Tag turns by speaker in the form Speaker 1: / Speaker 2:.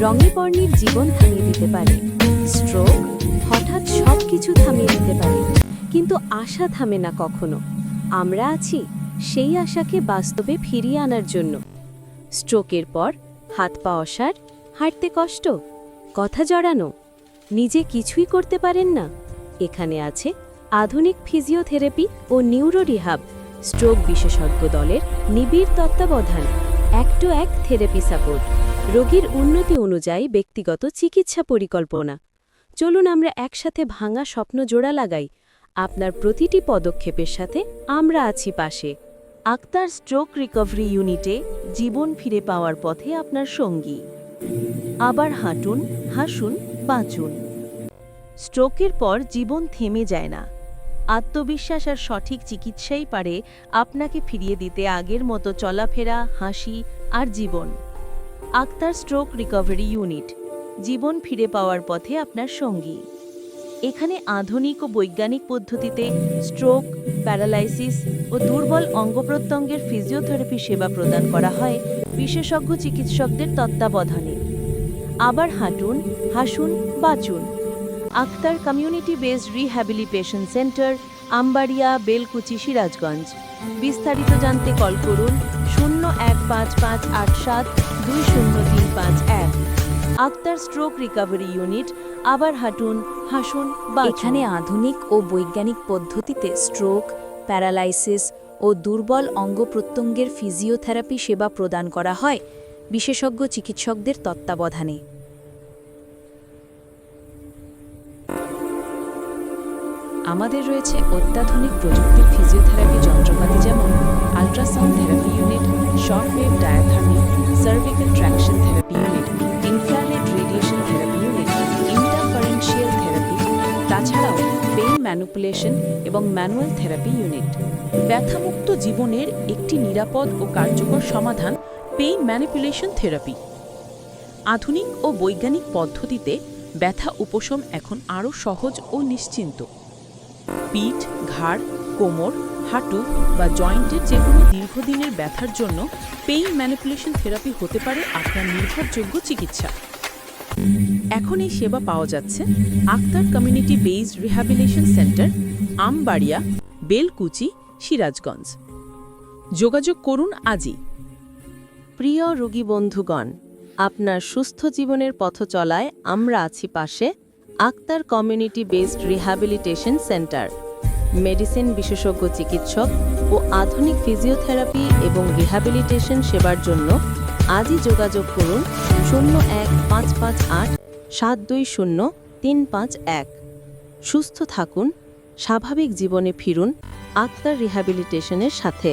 Speaker 1: রঙে বর্ণের জীবন থামিয়ে দিতে পারে। স্ট্রোক হঠাৎ সব কিছু থামিয়ে দিতে পারে, কিন্তু আশা থামে না কখনো। আমরা আছি সেই আশাকে বাস্তবে ফিরিয়ে আনার জন্য। স্ট্রোকের পর হাত পা অসাড়, হাঁটতে কষ্ট, কথা জড়ানো, নিজে কিছুই করতে পারেন না? এখানে আছে আধুনিক ফিজিওথেরাপি ও নিউরো রিহাব স্ট্রোক বিশেষজ্ঞ দলের নিবিড় তত্ত্বাবধান, এক থেরাপি সাপোর্ট, রোগীর উন্নতি অনুযায়ী ব্যক্তিগত চিকিৎসা পরিকল্পনা। চলুন আমরা একসাথে ভাঙা স্বপ্ন জোড়া লাগাই। আপনার প্রতিটি পদক্ষেপের সাথে আমরা আছি পাশে। আক্তার স্ট্রোক রিকভারি ইউনিটে জীবন ফিরে পাওয়ার পথে আপনার সঙ্গী। আবার হাঁটুন, হাসুন, বাঁচুন। স্ট্রোকের পর জীবন থেমে যায় না। আত্মবিশ্বাস আর সঠিক চিকিৎসাই পারে আপনাকে ফিরিয়ে দিতে আগের মতো চলাফেরা, হাসি আর জীবন। আক্তার স্ট্রোক রিকভারি ইউনিট, জীবন ফিরে পাওয়ার পথে আপনার সঙ্গী। এখানে আধুনিক ও বৈজ্ঞানিক পদ্ধতিতে স্ট্রোক, প্যারালাইসিস ও দুর্বল অঙ্গপ্রত্যঙ্গের ফিজিওথেরাপি সেবা প্রদান করা হয় বিশেষজ্ঞ চিকিৎসকদের তত্ত্বাবধানে। আবার হাঁটুন, হাসুন, বাঁচুন। Akhtar community based rehabilitation centre, Ambaria, Belkuchi, Sirajganj. বিস্তারিত জানতে কল করুন 015587203551। আক্তার স্ট্রোক রিকভারি ইউনিট, আবার হাঁটুন, হাসুন, বাঁচুন। এখানে আধুনিক ও বৈজ্ঞানিক পদ্ধতিতে স্ট্রোক, প্যারালাইসিস ও দুর্বল অঙ্গপ্রত্যঙ্গের ফিজিওথেরাপি সেবা প্রদান করা হয় বিশেষজ্ঞ চিকিৎসকদের তত্ত্বাবধানে। আমাদের রয়েছে অত্যাধুনিক প্রযুক্তির ফিজিওথেরাপি যন্ত্রপাতি, যেমন ultrasound therapy unit, shortwave diathermy, cervical traction therapy unit, infrared radiation therapy unit, interferential therapy, তাছাড়াও পেইন ম্যানিপুলেশন এবং ম্যানুয়াল থেরাপি ইউনিট। ব্যথামুক্ত জীবনের একটি নিরাপদ ও কার্যকর সমাধান পেইন ম্যানিপুলেশন থেরাপি। আধুনিক ও বৈজ্ঞানিক পদ্ধতিতে ব্যথা উপশম এখন আরও সহজ ও নিশ্চিন্ত। পিঠ, ঘাড়, কোমর, হাঁটু বা জয়েন্টের যে কোনো দীর্ঘদিনের ব্যথার জন্য পেইন ম্যানিপুলেশন থেরাপি হতে পারে আপনার নির্ভরযোগ্য চিকিৎসা। এখন এই সেবা পাওয়া যাচ্ছে Akhtar community based rehabilitation centre, Ambaria, Belkuchi, Sirajganj. যোগাযোগ করুন আজই। প্রিয় রোগী বন্ধুগণ, আপনার সুস্থ জীবনের পথ চলায় আমরা আছি পাশে। Akhtar community based rehabilitation centre, medicine বিশেষজ্ঞ চিকিৎসক ও আধুনিক ফিজিওথেরাপি এবং রিহ্যাবিলিটেশন সেবার জন্য আজই যোগাযোগ করুন 015587203551। সুস্থ থাকুন, স্বাভাবিক জীবনে ফিরুন আক্তার রিহ্যাবিলিটেশনের সাথে।